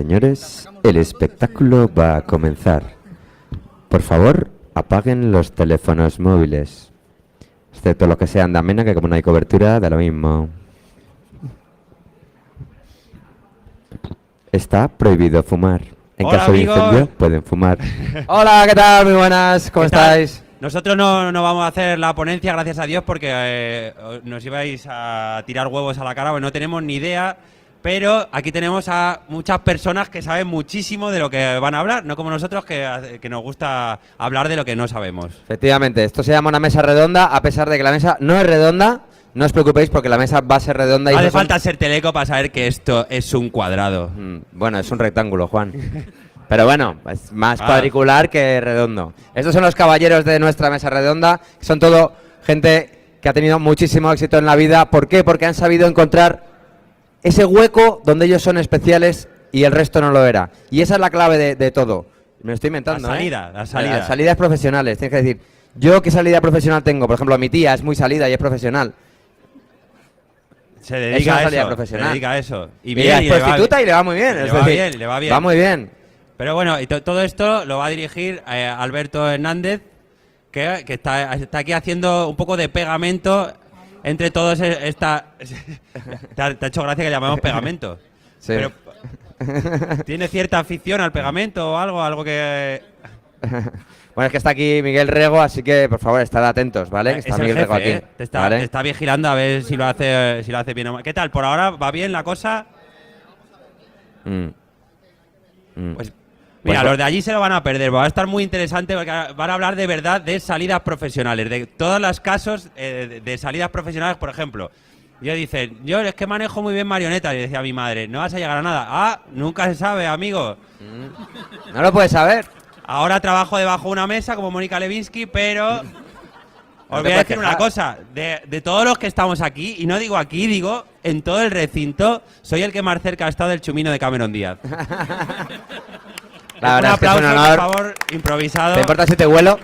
Señores, el espectáculo va a comenzar. Por favor, apaguen los teléfonos móviles. Excepto los que sean de Amena, que como no hay cobertura, da lo mismo. Está prohibido fumar. En Hola, caso de amigos. incendio, pueden fumar. Hola, ¿qué tal? Muy buenas, ¿cómo ¿Qué tal? estáis? Nosotros no vamos a hacer la ponencia, gracias a Dios, porque nos ibais a tirar huevos a la cara, pues no tenemos ni idea. Pero aquí tenemos a muchas personas que saben muchísimo de lo que van a hablar, no como nosotros que nos gusta hablar de lo que no sabemos. Efectivamente, esto se llama una mesa redonda, a pesar de que la mesa no es redonda. No os preocupéis porque la mesa va a ser redonda. No y hace esos son- falta ser teleco para saber que esto es un cuadrado. Bueno, es un rectángulo, Juan. Pero bueno, es más Ah. cuadricular que redondo. Estos son los caballeros de nuestra mesa redonda. Son todo gente que ha tenido muchísimo éxito en la vida. ¿Por qué? Porque han sabido encontrar ese hueco donde ellos son especiales y el resto no lo era. Y esa es la clave de todo. Me lo estoy inventando, La salida, ¿eh? la salida. Las salidas profesionales. Tienes que decir, ¿yo qué salida profesional tengo? Por ejemplo, mi tía es muy salida y es profesional. Se Es dedica una a salida eso. profesional. Se dedica a eso. Y ella es le va prostituta y le va muy bien. Le es va decir, bien, le va bien. Va muy bien. Pero bueno, y todo esto lo va a dirigir Alberto Hernández, que está aquí haciendo un poco de pegamento entre todos esta... te ha hecho gracia que llamemos pegamento. Sí. Pero, ¿tiene cierta afición al pegamento o algo que...? Bueno, es que está aquí Miguel Rego, así que por favor estad atentos, ¿vale? Que está Es el Miguel Rego jefe, aquí. Te ¿vale? está vigilando a ver si lo hace bien o mal. ¿Qué tal? ¿Por ahora va bien la cosa? Pues mira, Pues los de allí se lo van a perder. Va a estar muy interesante porque van a hablar de verdad de salidas profesionales, de todos los casos de salidas profesionales, por ejemplo. Yo dicen, yo es que manejo muy bien marionetas. Y decía a mi madre, no vas a llegar a nada. Ah, nunca se sabe, amigo. No lo puedes saber. Ahora trabajo debajo de una mesa como Mónica Lewinsky, pero os te voy a puedes decir una quejar. cosa. De todos los que estamos aquí, y no digo aquí, digo en todo el recinto, soy el que más cerca ha estado del chumino de Cameron Díaz. La verdad Un es que es un aplauso, honor. por favor, improvisado. ¿Te importa si te huelo?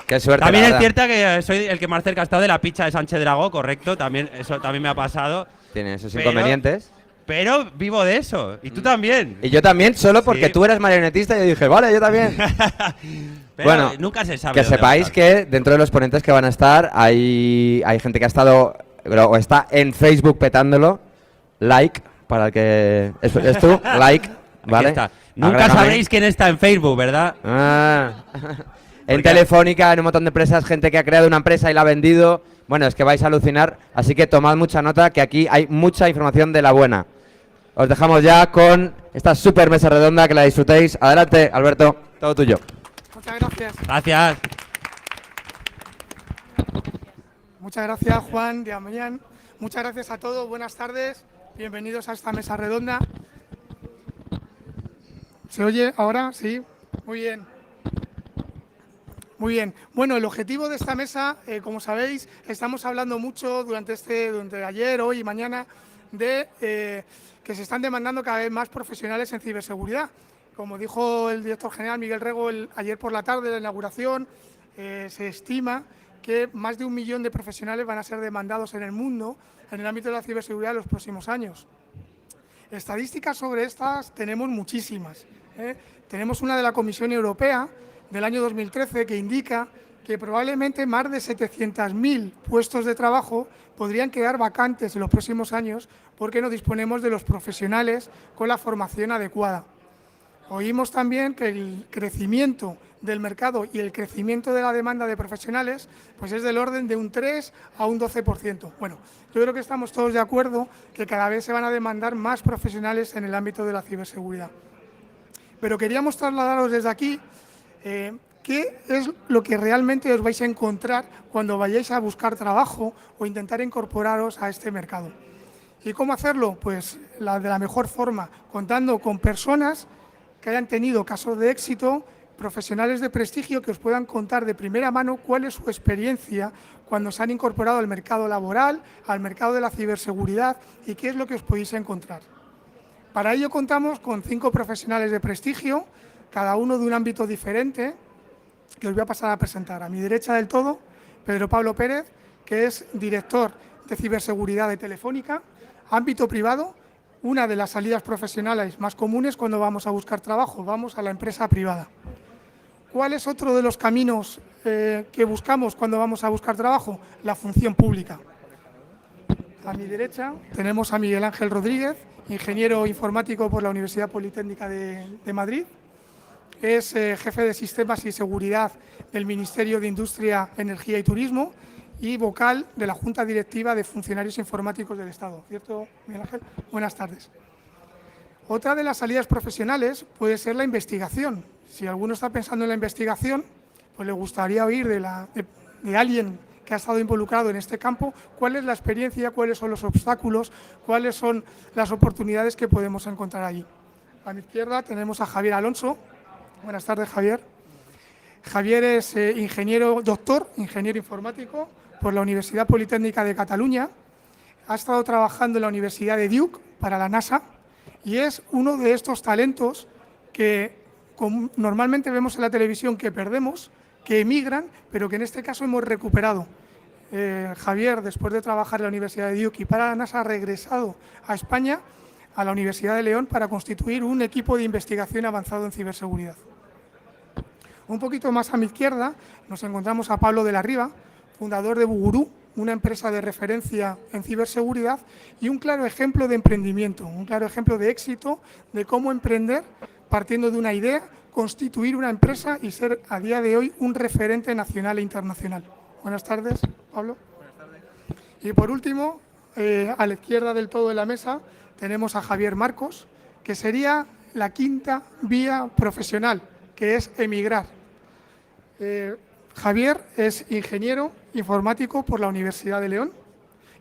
Qué suerte. También la es verdad. cierto que soy el que más cerca ha estado de la picha de Sánchez Dragó, correcto. También eso también me ha pasado. Tiene esos Pero- inconvenientes. Pero vivo de eso. Y tú también. Y yo también, solo porque Sí. tú eres marionetista, y yo dije, vale, yo también. Pero Bueno, nunca se sabe. Que dónde va a sepáis estar. que dentro de los ponentes que van a estar hay gente que ha estado o está en Facebook petándolo. Like, para el que es tú, like, Aquí ¿vale? está. Nunca Agrégame. sabréis quién está en Facebook, ¿verdad? Ah. En Porque- Telefónica, en un montón de empresas, gente que ha creado una empresa y la ha vendido. Bueno, es que vais a alucinar, así que tomad mucha nota que aquí hay mucha información de la buena. Os dejamos ya con esta super mesa redonda, que la disfrutéis. Adelante, Alberto, todo tuyo. Muchas gracias. Gracias. Muchas gracias, Juan de Amañán. Muchas gracias a todos. Buenas tardes. Bienvenidos a esta mesa redonda. ¿Se oye ahora? Sí. Muy bien. Muy bien. Bueno, el objetivo de esta mesa, como sabéis, estamos hablando mucho durante ayer, hoy y mañana de que se están demandando cada vez más profesionales en ciberseguridad. Como dijo el director general Miguel Rego ayer por la tarde de la inauguración, se estima que más de 1 millón de profesionales van a ser demandados en el mundo en el ámbito de la ciberseguridad en los próximos años. Estadísticas sobre estas tenemos muchísimas. Tenemos una de la Comisión Europea del año 2013 que indica que probablemente más de 700.000 puestos de trabajo podrían quedar vacantes en los próximos años porque no disponemos de los profesionales con la formación adecuada. Oímos también que el crecimiento del mercado y el crecimiento de la demanda de profesionales pues es del orden de un 3 a un 12%. Bueno, yo creo que estamos todos de acuerdo que cada vez se van a demandar más profesionales en el ámbito de la ciberseguridad. Pero queríamos trasladaros desde aquí qué es lo que realmente os vais a encontrar cuando vayáis a buscar trabajo o intentar incorporaros a este mercado. ¿Y cómo hacerlo? Pues de la mejor forma, contando con personas que hayan tenido casos de éxito, profesionales de prestigio que os puedan contar de primera mano cuál es su experiencia cuando se han incorporado al mercado laboral, al mercado de la ciberseguridad y qué es lo que os podéis encontrar. Para ello contamos con 5 profesionales de prestigio, cada uno de un ámbito diferente, que os voy a pasar a presentar. A mi derecha del todo, Pedro Pablo Pérez, que es director de ciberseguridad de Telefónica, ámbito privado, una de las salidas profesionales más comunes cuando vamos a buscar trabajo, vamos a la empresa privada. ¿Cuál es otro de los caminos que buscamos cuando vamos a buscar trabajo? La función pública. A mi derecha tenemos a Miguel Ángel Rodríguez, ingeniero informático por la Universidad Politécnica de Madrid. Es jefe de Sistemas y Seguridad del Ministerio de Industria, Energía y Turismo y vocal de la Junta Directiva de Funcionarios Informáticos del Estado. ¿Cierto, Miguel Ángel? Buenas tardes. Otra de las salidas profesionales puede ser la investigación. Si alguno está pensando en la investigación, pues le gustaría oír de alguien que ha estado involucrado en este campo, cuál es la experiencia, cuáles son los obstáculos, cuáles son las oportunidades que podemos encontrar allí. A mi izquierda tenemos a Javier Alonso. Buenas tardes, Javier. Javier es ingeniero informático por la Universidad Politécnica de Cataluña. Ha estado trabajando en la Universidad de Duke para la NASA y es uno de estos talentos que normalmente vemos en la televisión que perdemos, que emigran, pero que en este caso hemos recuperado. Javier, después de trabajar en la Universidad de Duke y para la NASA, ha regresado a España, a la Universidad de León, para constituir un equipo de investigación avanzado en ciberseguridad. Un poquito más a mi izquierda nos encontramos a Pablo de la Riva, fundador de Bugurú, una empresa de referencia en ciberseguridad y un claro ejemplo de emprendimiento, un claro ejemplo de éxito, de cómo emprender partiendo de una idea, constituir una empresa y ser a día de hoy un referente nacional e internacional. Buenas tardes, Pablo. Buenas tardes. Y por último, a la izquierda del todo de la mesa, tenemos a Javier Marcos, que sería la quinta vía profesional, que es emigrar. Javier es ingeniero informático por la Universidad de León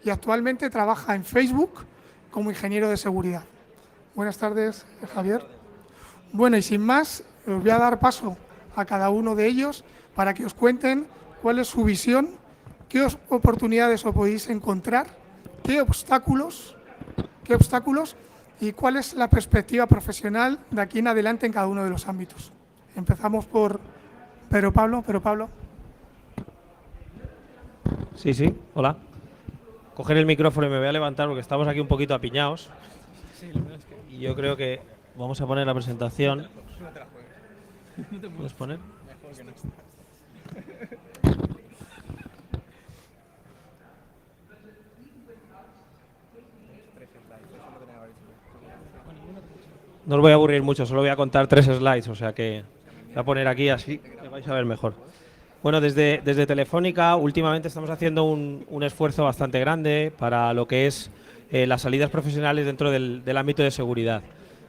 y actualmente trabaja en Facebook como ingeniero de seguridad. Buenas tardes, Javier. Bueno, y sin más, os voy a dar paso a cada uno de ellos para que os cuenten cuál es su visión, qué oportunidades os podéis encontrar, qué obstáculos y cuál es la perspectiva profesional de aquí en adelante en cada uno de los ámbitos. Empezamos por Pedro Pablo. Sí, hola. Coger el micrófono y me voy a levantar porque estamos aquí un poquito apiñados. Y yo creo que vamos a poner la presentación. ¿Puedes poner? No os voy a aburrir mucho, solo voy a contar 3 slides, o sea que voy a poner aquí así, que vais a ver mejor. Bueno, desde Telefónica últimamente estamos haciendo un esfuerzo bastante grande para lo que es las salidas profesionales dentro del ámbito de seguridad.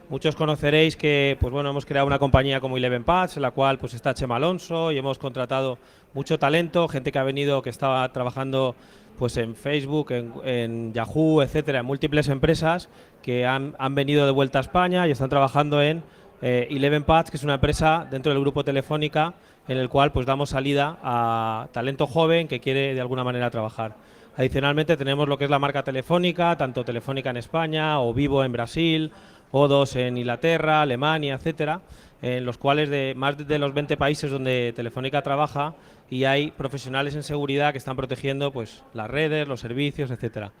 Muchos conoceréis que pues bueno, hemos creado una compañía como Eleven Paths, en la cual pues está Chema Alonso y hemos contratado mucho talento, gente que ha venido, que estaba trabajando pues en Facebook, en Yahoo, etcétera, en múltiples empresas que han venido de vuelta a España y están trabajando en Eleven Paths, que es una empresa dentro del grupo Telefónica en el cual pues damos salida a talento joven que quiere de alguna manera trabajar. Adicionalmente tenemos lo que es la marca Telefónica, tanto Telefónica en España o Vivo en Brasil, O2 en Inglaterra, Alemania, etcétera, en los cuales de más de los 20 países donde Telefónica trabaja y hay profesionales en seguridad que están protegiendo pues las redes, los servicios, etcétera.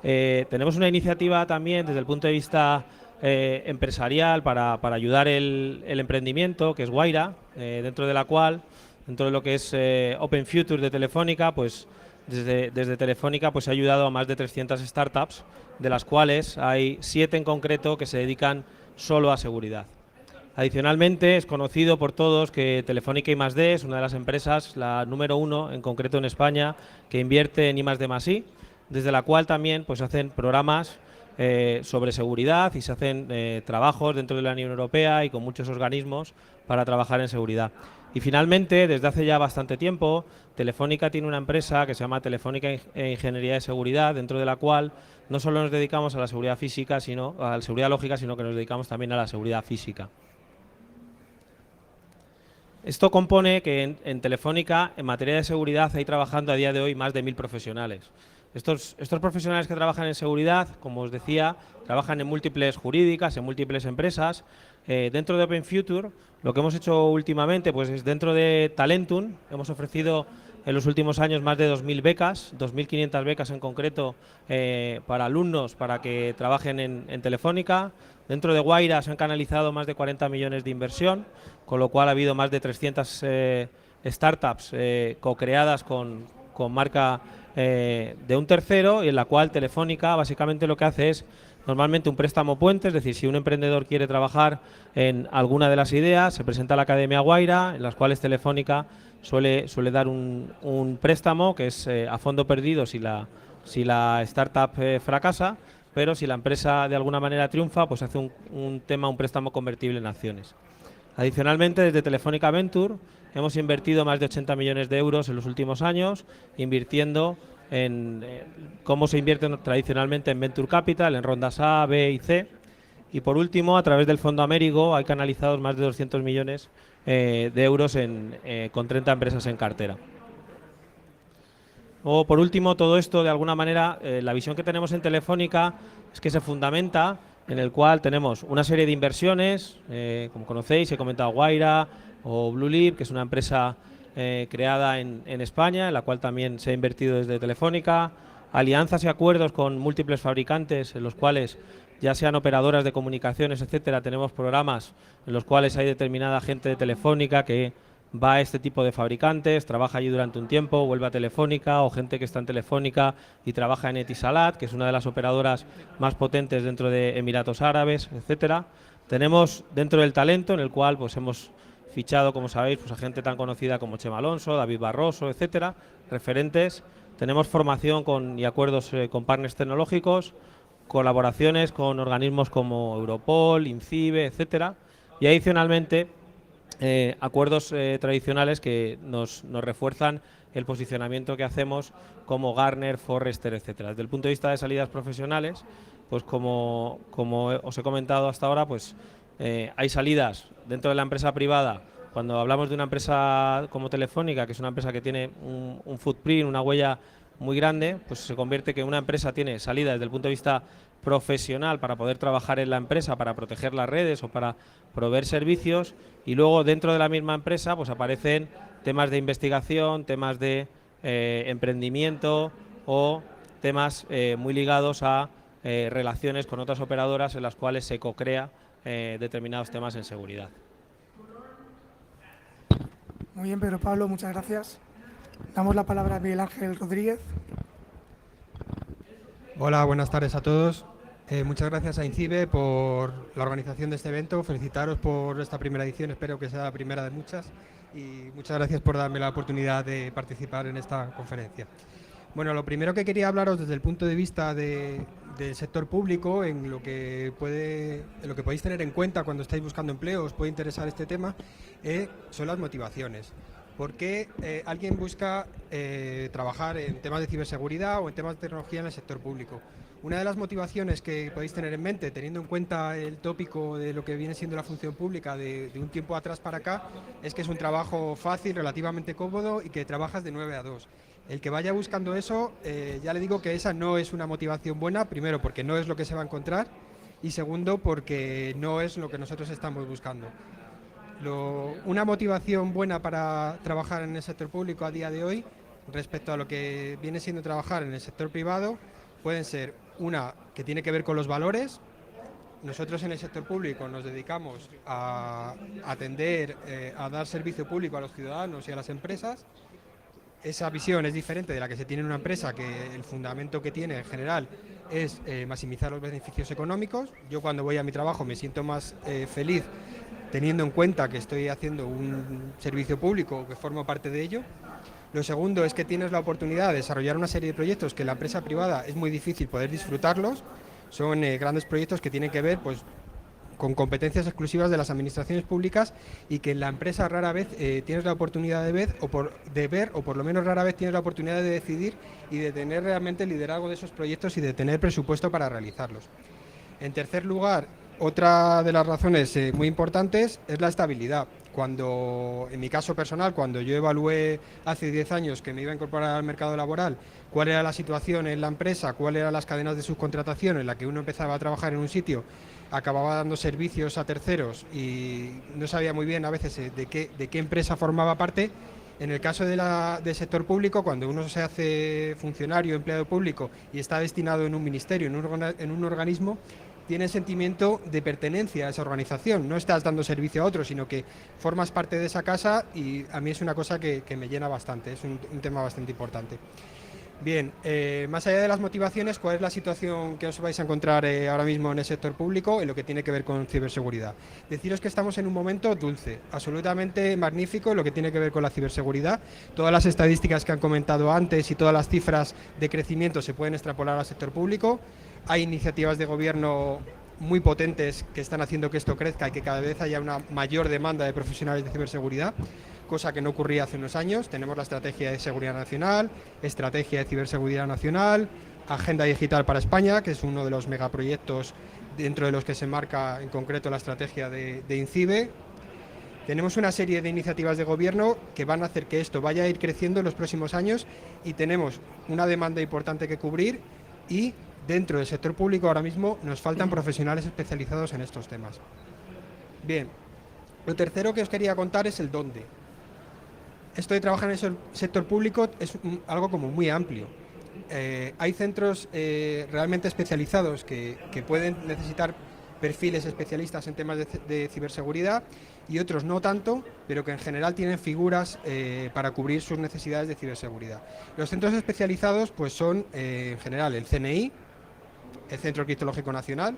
Tenemos una iniciativa también desde el punto de vista empresarial para ayudar el emprendimiento, que es Guaira, dentro de la cual, dentro de lo que es Open Future de Telefónica, pues desde Telefónica pues ha ayudado a más de 300 startups, de las cuales hay 7 en concreto que se dedican solo a seguridad. Adicionalmente, es conocido por todos que Telefónica I+D es una de las empresas, la número 1 en concreto en España, que invierte en I+D+I, desde la cual también pues hacen programas sobre seguridad y se hacen trabajos dentro de la Unión Europea y con muchos organismos para trabajar en seguridad. Y finalmente, desde hace ya bastante tiempo, Telefónica tiene una empresa que se llama Telefónica Ingeniería de Seguridad, dentro de la cual no solo nos dedicamos a la seguridad física, sino a la seguridad lógica, sino que nos dedicamos también a la seguridad física. Esto compone que en Telefónica, en materia de seguridad, hay trabajando a día de hoy más de 1000 profesionales. Estos profesionales que trabajan en seguridad, como os decía, trabajan en múltiples jurídicas, en múltiples empresas. Dentro de Open Future, lo que hemos hecho últimamente pues es dentro de Talentum, hemos ofrecido en los últimos años más de 2.000 becas, 2.500 becas en concreto para alumnos para que trabajen en Telefónica. Dentro de Guaira se han canalizado más de 40 millones de inversión, con lo cual ha habido más de 300 startups co-creadas con marca de un tercero, y en la cual Telefónica básicamente lo que hace es normalmente un préstamo puente, es decir, si un emprendedor quiere trabajar en alguna de las ideas, se presenta a la Academia Guaira, en las cuales Telefónica suele dar un préstamo que es a fondo perdido si la startup fracasa, pero si la empresa de alguna manera triunfa, pues hace un préstamo convertible en acciones. Adicionalmente, desde Telefónica Venture hemos invertido más de 80 millones de euros en los últimos años, invirtiendo en cómo se invierte tradicionalmente en Venture Capital, en rondas A, B y C. Y por último, a través del Fondo Américo hay canalizados más de 200 millones de euros con 30 empresas en cartera. O por último, todo esto, de alguna manera, la visión que tenemos en Telefónica es que se fundamenta en el cual tenemos una serie de inversiones, como conocéis, he comentado Guaira o Bluelip, que es una empresa creada en España, en la cual también se ha invertido desde Telefónica, alianzas y acuerdos con múltiples fabricantes, en los cuales, ya sean operadoras de comunicaciones, etcétera, tenemos programas en los cuales hay determinada gente de Telefónica que va a este tipo de fabricantes, trabaja allí durante un tiempo, vuelve a Telefónica, o gente que está en Telefónica y trabaja en Etisalat, que es una de las operadoras más potentes dentro de Emiratos Árabes, etcétera. Tenemos dentro del talento, en el cual pues hemos fichado, como sabéis, pues a gente tan conocida como Chema Alonso, David Barroso, etcétera, referentes. Tenemos formación y acuerdos con partners tecnológicos, colaboraciones con organismos como Europol, INCIBE, etcétera, y adicionalmente acuerdos tradicionales que nos refuerzan el posicionamiento que hacemos como Gartner, Forrester, etcétera. Desde el punto de vista de salidas profesionales, pues como os he comentado hasta ahora, pues hay salidas dentro de la empresa privada. Cuando hablamos de una empresa como Telefónica, que es una empresa que tiene un footprint, una huella muy grande, pues se convierte que una empresa tiene salida desde el punto de vista profesional para poder trabajar en la empresa, para proteger las redes o para proveer servicios, y luego dentro de la misma empresa pues aparecen temas de investigación, temas de emprendimiento o temas muy ligados a relaciones con otras operadoras en las cuales se co-crea determinados temas en seguridad. Muy bien, Pedro Pablo, muchas gracias. Damos la palabra a Miguel Ángel Rodríguez. Hola, buenas tardes a todos. Muchas gracias a INCIBE por la organización de este evento. Felicitaros por esta primera edición, espero que sea la primera de muchas. Y muchas gracias por darme la oportunidad de participar en esta conferencia. Bueno, lo primero que quería hablaros desde el punto de vista del sector público, en lo que podéis tener en cuenta cuando estáis buscando empleo, os puede interesar este tema, son las motivaciones. ¿Por qué alguien busca trabajar en temas de ciberseguridad o en temas de tecnología en el sector público? Una de las motivaciones que podéis tener en mente, teniendo en cuenta el tópico de lo que viene siendo la función pública de un tiempo atrás para acá, es que es un trabajo fácil, relativamente cómodo y que trabajas de 9 a 2. El que vaya buscando eso, ya le digo que esa no es una motivación buena, primero porque no es lo que se va a encontrar y segundo porque no es lo que nosotros estamos buscando. Una motivación buena para trabajar en el sector público a día de hoy, respecto a lo que viene siendo trabajar en el sector privado, pueden ser una que tiene que ver con los valores. Nosotros en el sector público nos dedicamos a atender, a dar servicio público a los ciudadanos y a las empresas. Esa visión es diferente de la que se tiene en una empresa, que el fundamento que tiene en general es maximizar los beneficios económicos. Yo cuando voy a mi trabajo me siento más feliz teniendo en cuenta que estoy haciendo un servicio público, que formo parte de ello. Lo segundo es que tienes la oportunidad de desarrollar una serie de proyectos que en la empresa privada es muy difícil poder disfrutarlos. Son grandes proyectos que tienen que ver pues, con competencias exclusivas de las administraciones públicas y que en la empresa rara vez tienes la oportunidad de ver, o por lo menos rara vez tienes la oportunidad de decidir y de tener realmente el liderazgo de esos proyectos y de tener presupuesto para realizarlos. En tercer lugar, otra de las razones muy importantes es la estabilidad. En mi caso personal, cuando yo evalué hace 10 años que me iba a incorporar al mercado laboral, cuál era la situación en la empresa, cuáles eran las cadenas de subcontratación en la que uno empezaba a trabajar en un sitio, acababa dando servicios a terceros y no sabía muy bien a veces de qué empresa formaba parte, En el caso del sector público, cuando uno se hace funcionario, empleado público y está destinado en un ministerio, en un organismo, tiene sentimiento de pertenencia a esa organización. No estás dando servicio a otros, sino que formas parte de esa casa, y a mí es una cosa que me llena bastante, es un tema bastante importante. Bien, más allá de las motivaciones, ¿cuál es la situación que os vais a encontrar ahora mismo en el sector público en lo que tiene que ver con ciberseguridad? Deciros que estamos en un momento dulce, absolutamente magnífico en lo que tiene que ver con la ciberseguridad. Todas las estadísticas que han comentado antes y todas las cifras de crecimiento se pueden extrapolar al sector público. Hay iniciativas de gobierno muy potentes que están haciendo que esto crezca y que cada vez haya una mayor demanda de profesionales de ciberseguridad, cosa que no ocurría hace unos años. Tenemos la Estrategia de Seguridad Nacional, Estrategia de Ciberseguridad Nacional, Agenda Digital para España, que es uno de los megaproyectos dentro de los que se marca en concreto la estrategia de INCIBE. Tenemos una serie de iniciativas de gobierno que van a hacer que esto vaya a ir creciendo en los próximos años, y tenemos una demanda importante que cubrir, y dentro del sector público ahora mismo nos faltan profesionales especializados en estos temas. Bien, lo tercero que os quería contar es el dónde. Esto de trabajar en el sector público es algo como muy amplio. Hay centros realmente especializados que pueden necesitar perfiles especialistas en temas de ciberseguridad, y otros no tanto, pero que en general tienen figuras para cubrir sus necesidades de ciberseguridad. Los centros especializados pues son en general el CNI, el Centro Criptológico Nacional,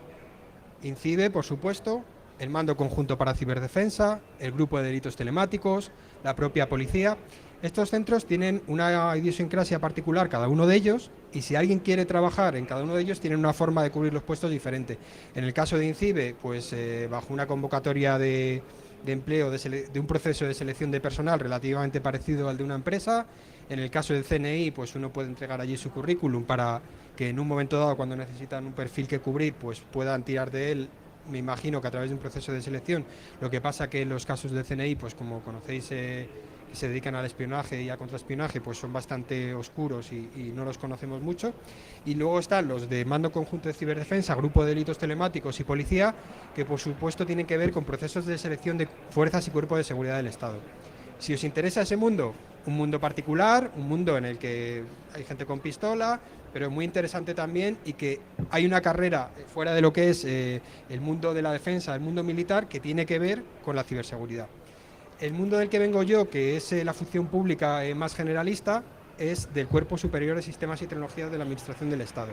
INCIBE, por supuesto, el Mando Conjunto para Ciberdefensa, el Grupo de Delitos Telemáticos, la propia policía. Estos centros tienen una idiosincrasia particular cada uno de ellos, y si alguien quiere trabajar en cada uno de ellos tienen una forma de cubrir los puestos diferente. En el caso de INCIBE, pues bajo una convocatoria de empleo, de un proceso de selección de personal relativamente parecido al de una empresa. En el caso del CNI, pues uno puede entregar allí su currículum para que en un momento dado, cuando necesitan un perfil que cubrir, pues puedan tirar de él, me imagino que a través de un proceso de selección. Lo que pasa que en los casos del CNI, pues como conocéis, que se dedican al espionaje y a contraespionaje, pues son bastante oscuros y no los conocemos mucho. Y luego están los de Mando Conjunto de Ciberdefensa, Grupo de Delitos Telemáticos y Policía, que por supuesto tienen que ver con procesos de selección de fuerzas y cuerpos de seguridad del Estado. Si os interesa ese mundo, un mundo particular, un mundo en el que hay gente con pistola, pero muy interesante también, y que hay una carrera fuera de lo que es el mundo de la defensa, el mundo militar, que tiene que ver con la ciberseguridad. El mundo del que vengo yo, que es la función pública más generalista, es del Cuerpo Superior de Sistemas y Tecnologías de la Administración del Estado.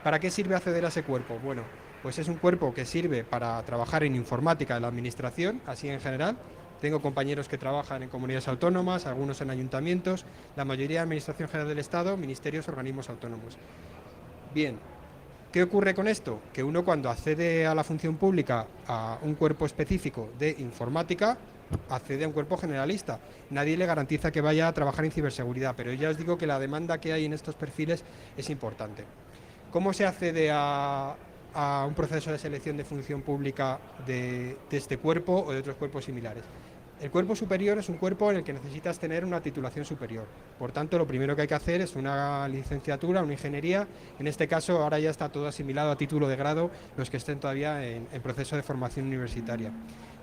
¿Para qué sirve acceder a ese cuerpo? Bueno, pues es un cuerpo que sirve para trabajar en informática de la Administración, así en general. Tengo compañeros que trabajan en comunidades autónomas, algunos en ayuntamientos, la mayoría de Administración General del Estado, ministerios, organismos autónomos. Bien, ¿qué ocurre con esto? Que uno, cuando accede a la función pública a un cuerpo específico de informática, accede a un cuerpo generalista. Nadie le garantiza que vaya a trabajar en ciberseguridad, pero ya os digo que la demanda que hay en estos perfiles es importante. ¿Cómo se accede a un proceso de selección de función pública de este cuerpo o de otros cuerpos similares? El cuerpo superior es un cuerpo en el que necesitas tener una titulación superior. Por tanto, lo primero que hay que hacer es una licenciatura, una ingeniería. En este caso, ahora ya está todo asimilado a título de grado, los que estén todavía en proceso de formación universitaria.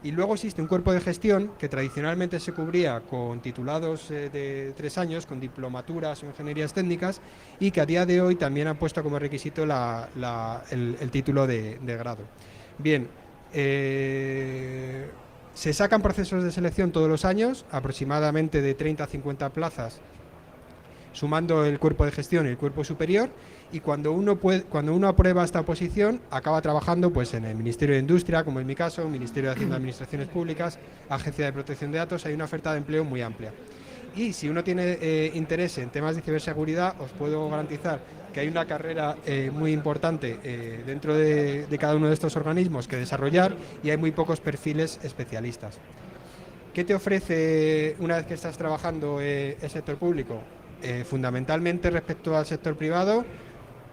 Y luego existe un cuerpo de gestión que tradicionalmente se cubría con titulados de 3 años, con diplomaturas o ingenierías técnicas, y que a día de hoy también han puesto como requisito el título de grado. Bien, se sacan procesos de selección todos los años, aproximadamente de 30 a 50 plazas, sumando el cuerpo de gestión y el cuerpo superior, y cuando uno aprueba esta oposición, acaba trabajando pues en el Ministerio de Industria, como en mi caso, Ministerio de Hacienda y Administraciones Públicas, Agencia de Protección de Datos. Hay una oferta de empleo muy amplia. Y si uno tiene interés en temas de ciberseguridad, os puedo garantizar que hay una carrera muy importante dentro de cada uno de estos organismos que desarrollar, y hay muy pocos perfiles especialistas. ¿Qué te ofrece una vez que estás trabajando el sector público? Fundamentalmente, respecto al sector privado,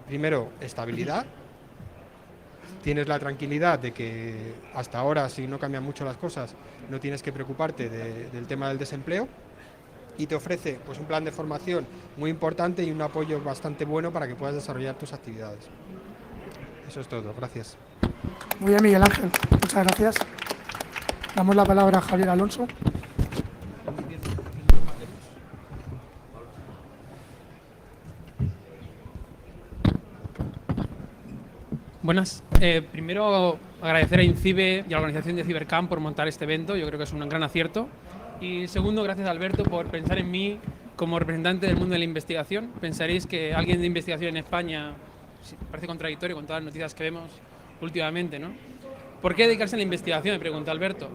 primero, estabilidad. Tienes la tranquilidad de que hasta ahora, si no cambian mucho las cosas, no tienes que preocuparte del tema del desempleo. Y te ofrece pues un plan de formación muy importante y un apoyo bastante bueno para que puedas desarrollar tus actividades. Eso es todo, gracias. Muy bien, Miguel Ángel, muchas gracias. Damos la palabra a Javier Alonso. Buenas. Primero, agradecer a INCIBE y a la organización de Cybercamp por montar este evento. Yo creo que es un gran acierto. Y segundo, gracias a Alberto por pensar en mí como representante del mundo de la investigación. Pensaréis que alguien de investigación en España parece contradictorio con todas las noticias que vemos últimamente, ¿no? ¿Por qué dedicarse a la investigación?, me pregunta Alberto.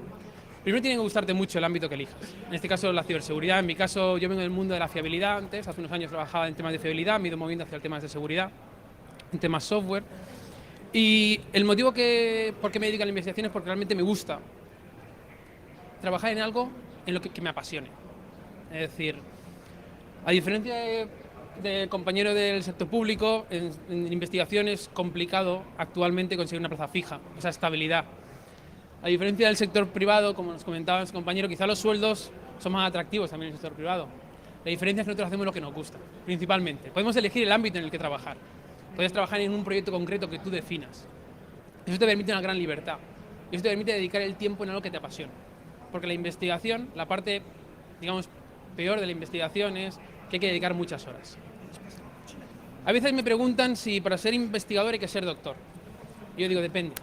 Primero tiene que gustarte mucho el ámbito que elijas. En este caso, la ciberseguridad. En mi caso, yo vengo del mundo de la fiabilidad. Antes, hace unos años trabajaba en temas de fiabilidad, me he ido moviendo hacia temas de seguridad, en temas software. Y el motivo por qué me dedico a la investigación es porque realmente me gusta trabajar en algo en lo que me apasione. Es decir, a diferencia del compañero del sector público, en investigación es complicado actualmente conseguir una plaza fija, esa estabilidad. A diferencia del sector privado, como nos comentaba su compañero, quizá los sueldos son más atractivos también en el sector privado. La diferencia es que nosotros hacemos lo que nos gusta, principalmente. Podemos elegir el ámbito en el que trabajar. Puedes trabajar en un proyecto concreto que tú definas. Eso te permite una gran libertad. Y eso te permite dedicar el tiempo en algo que te apasiona. Porque la investigación, la parte, digamos, peor de la investigación es que hay que dedicar muchas horas. A veces me preguntan si para ser investigador hay que ser doctor. Y yo digo, depende.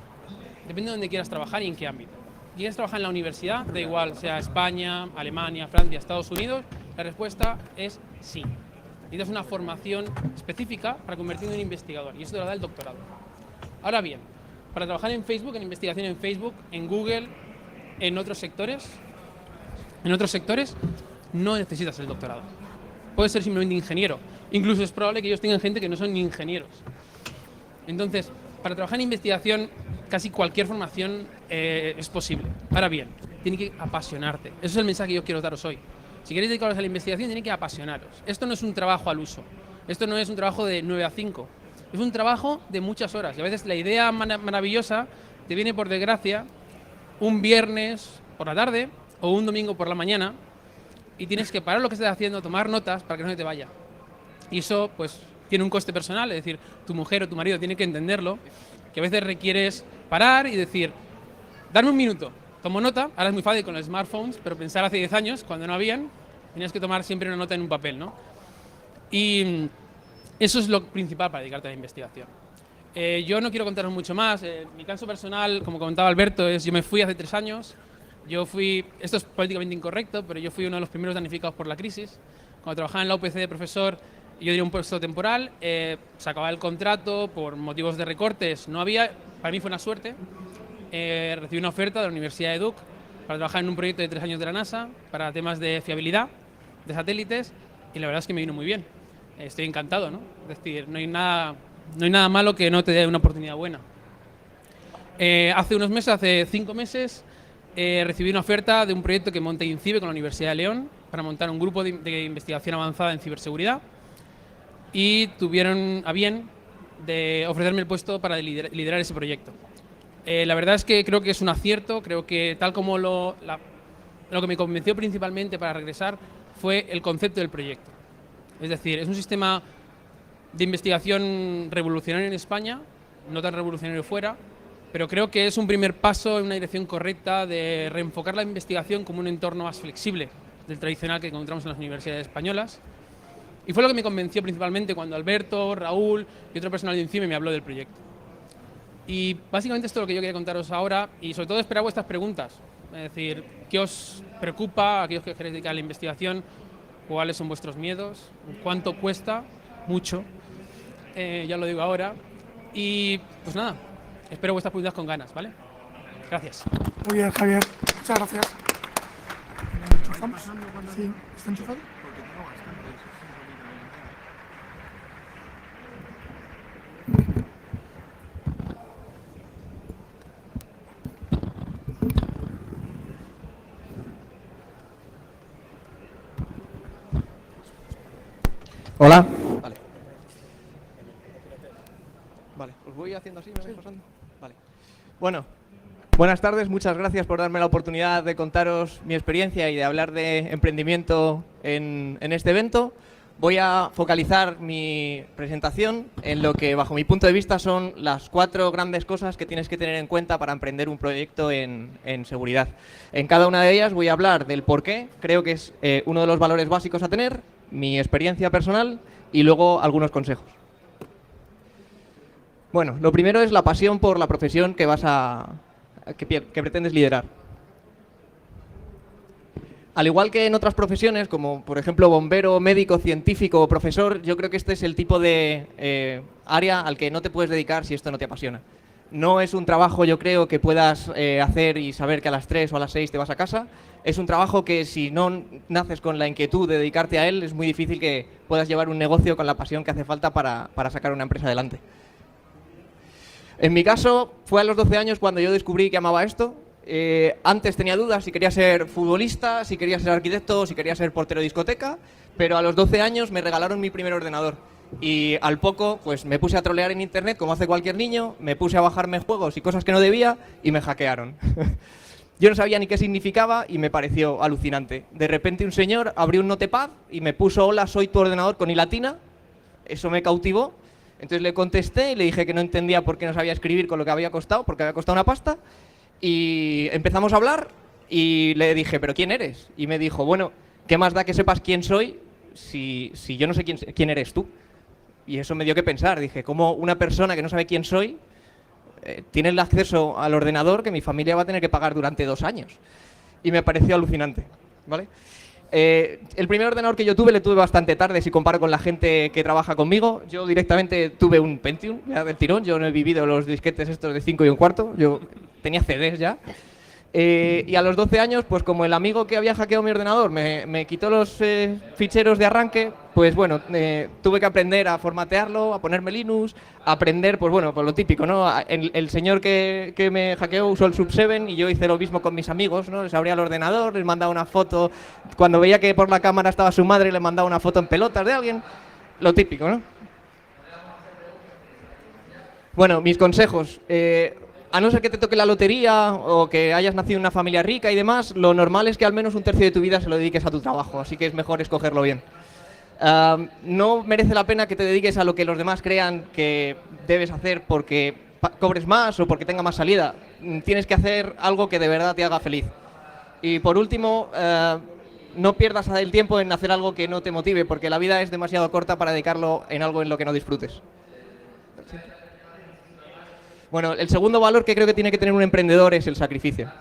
Depende de dónde quieras trabajar y en qué ámbito. ¿Quieres trabajar en la universidad? Da igual, sea España, Alemania, Francia, Estados Unidos. La respuesta es sí. Necesitas una formación específica para convertirte en un investigador. Y eso te lo da el doctorado. Ahora bien, para trabajar en Facebook, en investigación en Facebook, en Google, en otros sectores, no necesitas el doctorado. Puedes ser simplemente ingeniero. Incluso es probable que ellos tengan gente que no son ni ingenieros. Entonces, para trabajar en investigación, casi cualquier formación es posible. Ahora bien, tiene que apasionarte. Ese es el mensaje que yo quiero daros hoy. Si queréis dedicaros a la investigación, tiene que apasionaros. Esto no es un trabajo al uso. Esto no es un trabajo de 9 a 5. Es un trabajo de muchas horas. Y a veces la idea maravillosa te viene, por desgracia, un viernes por la tarde o un domingo por la mañana y tienes que parar lo que estés haciendo, tomar notas para que no se te vaya. Y eso, pues, tiene un coste personal. Es decir, tu mujer o tu marido tiene que entenderlo, que a veces requieres parar y decir, dame un minuto, tomo nota. Ahora es muy fácil con los smartphones, pero pensar hace 10 años, cuando no habían, tenías que tomar siempre una nota en un papel, ¿no? Y eso es lo principal para dedicarte a la investigación. Yo no quiero contaros mucho más. Mi caso personal, como comentaba Alberto, yo me fui hace 3 años. Esto es políticamente incorrecto, pero yo fui uno de los primeros damnificados por la crisis. Cuando trabajaba en la UPC de profesor, yo tenía un puesto temporal, se acababa el contrato, por motivos de recortes no había. Para mí fue una suerte. Recibí una oferta de la Universidad de Duke para trabajar en un proyecto de 3 años de la NASA para temas de fiabilidad de satélites, y la verdad es que me vino muy bien. Estoy encantado, ¿no? Es decir, no hay nada malo que no te dé una oportunidad buena. Hace unos meses, hace 5 meses, recibí una oferta de un proyecto que monté INCIBE con la Universidad de León para montar un grupo de investigación avanzada en ciberseguridad, y tuvieron a bien de ofrecerme el puesto para liderar ese proyecto. La verdad es que creo que es un acierto. Creo que tal como lo que me convenció principalmente para regresar fue el concepto del proyecto. Es decir, es un sistema de investigación revolucionario en España, no tan revolucionario fuera, pero creo que es un primer paso en una dirección correcta de reenfocar la investigación como un entorno más flexible del tradicional que encontramos en las universidades españolas. Y fue lo que me convenció principalmente cuando Alberto, Raúl y otro personal de INCIBE me habló del proyecto. Y básicamente esto es lo que yo quería contaros ahora, y sobre todo esperar vuestras preguntas. Es decir, ¿qué os preocupa, aquellos que queréis dedicar a la investigación? ¿Cuáles son vuestros miedos? ¿Cuánto cuesta? Mucho. Ya lo digo ahora. Y pues nada, espero vuestras preguntas con ganas, ¿vale? Gracias. Muy bien, Javier. Muchas gracias. ¿Enchufamos? Sí, ¿está enchufado? Hola. Vale. Vale, os voy haciendo así, ¿me vais pasando? Vale. Bueno, buenas tardes, muchas gracias por darme la oportunidad de contaros mi experiencia y de hablar de emprendimiento en este evento. Voy a focalizar mi presentación en lo que, bajo mi punto de vista, son las 4 grandes cosas que tienes que tener en cuenta para emprender un proyecto en seguridad. En cada una de ellas voy a hablar del por qué, creo que es uno de los valores básicos a tener, mi experiencia personal y luego algunos consejos. Bueno, lo primero es la pasión por la profesión que pretendes liderar. Al igual que en otras profesiones, como por ejemplo bombero, médico, científico o profesor, yo creo que este es el tipo de área al que no te puedes dedicar si esto no te apasiona. No es un trabajo, yo creo, que puedas hacer y saber que a las 3 o a las 6 te vas a casa. Es un trabajo que si no naces con la inquietud de dedicarte a él, es muy difícil que puedas llevar un negocio con la pasión que hace falta para sacar una empresa adelante. En mi caso, fue a los 12 años cuando yo descubrí que amaba esto. Antes tenía dudas si quería ser futbolista, si quería ser arquitecto, si quería ser portero de discoteca, pero a los 12 años me regalaron mi primer ordenador. Y al poco, pues me puse a trolear en internet, como hace cualquier niño, me puse a bajarme juegos y cosas que no debía y me hackearon. Yo no sabía ni qué significaba y me pareció alucinante. De repente un señor abrió un notepad y me puso hola, soy tu ordenador con i latina. Eso me cautivó. Entonces le contesté y le dije que no entendía por qué no sabía escribir con lo que había costado, porque había costado una pasta. Y empezamos a hablar y le dije, ¿pero quién eres? Y me dijo, bueno, ¿qué más da que sepas quién soy si yo no sé quién eres tú? Y eso me dio que pensar. Dije, ¿cómo una persona que no sabe quién soy tiene el acceso al ordenador que mi familia va a tener que pagar durante 2 años? Y me pareció alucinante, ¿vale? El primer ordenador que yo tuve, le tuve bastante tarde si comparo con la gente que trabaja conmigo. Yo directamente tuve un Pentium, ya del tirón. Yo no he vivido los disquetes estos de 5 1/4. Yo tenía CDs ya. Y a los 12 años, pues como el amigo que había hackeado mi ordenador me quitó los ficheros de arranque, pues bueno, tuve que aprender a formatearlo, a ponerme Linux, a aprender, pues bueno, pues lo típico, ¿no? El señor que me hackeó usó el Sub7 y yo hice lo mismo con mis amigos, ¿no? Les abría el ordenador, les mandaba una foto, cuando veía que por la cámara estaba su madre, le mandaba una foto en pelotas de alguien, lo típico, ¿no? Bueno, mis consejos. A no ser que te toque la lotería o que hayas nacido en una familia rica y demás, lo normal es que al menos un tercio de tu vida se lo dediques a tu trabajo, así que es mejor escogerlo bien. No merece la pena que te dediques a lo que los demás crean que debes hacer porque cobres más o porque tenga más salida. Tienes que hacer algo que de verdad te haga feliz. Y por último, no pierdas el tiempo en hacer algo que no te motive, porque la vida es demasiado corta para dedicarlo en algo en lo que no disfrutes. Bueno, el segundo valor que creo que tiene que tener un emprendedor es el sacrificio.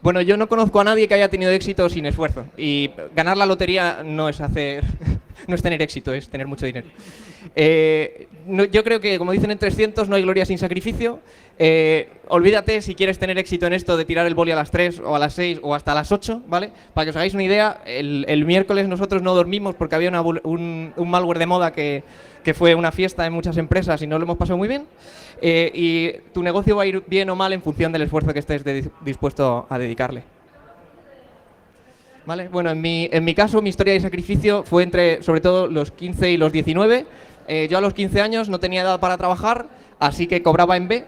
Bueno, yo no conozco a nadie que haya tenido éxito sin esfuerzo. Y ganar la lotería no es no es tener éxito, es tener mucho dinero. Yo creo que, como dicen en 300, no hay gloria sin sacrificio. Olvídate, si quieres tener éxito en esto, de tirar el boli a las 3 o a las 6 o hasta las 8, ¿vale? Para que os hagáis una idea, el miércoles nosotros no dormimos porque había un malware de moda que fue una fiesta en muchas empresas y no lo hemos pasado muy bien. Y tu negocio va a ir bien o mal en función del esfuerzo que estés dispuesto a dedicarle. ¿Vale? Bueno, en mi caso, mi historia de sacrificio fue entre, sobre todo, los 15 y los 19. Yo a los 15 años no tenía edad para trabajar, así que cobraba en B,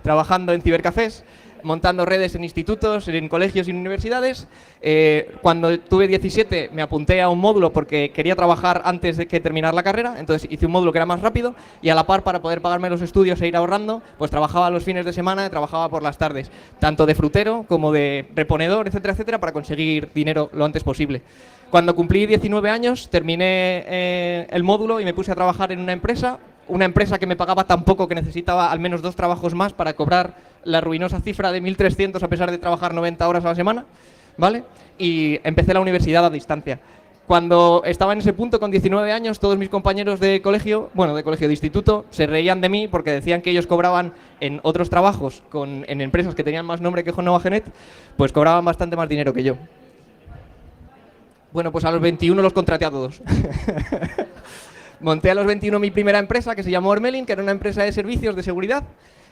trabajando en cibercafés, montando redes en institutos, en colegios y en universidades. Cuando tuve 17 me apunté a un módulo porque quería trabajar antes de que terminar la carrera, entonces hice un módulo que era más rápido y a la par, para poder pagarme los estudios e ir ahorrando, pues trabajaba los fines de semana y trabajaba por las tardes, tanto de frutero como de reponedor, etcétera, etcétera, para conseguir dinero lo antes posible. Cuando cumplí 19 años terminé el módulo y me puse a trabajar en una empresa que me pagaba tan poco que necesitaba al menos 2 trabajos más para cobrar la ruinosa cifra de 1.300 a pesar de trabajar 90 horas a la semana, ¿vale? Y empecé la universidad a distancia. Cuando estaba en ese punto, con 19 años, todos mis compañeros de colegio, de instituto, se reían de mí porque decían que ellos cobraban en otros trabajos, en empresas que tenían más nombre que Novagenet, pues cobraban bastante más dinero que yo. Bueno, pues a los 21 los contraté a todos. Monté a los 21 mi primera empresa, que se llamó Ormelin, que era una empresa de servicios de seguridad.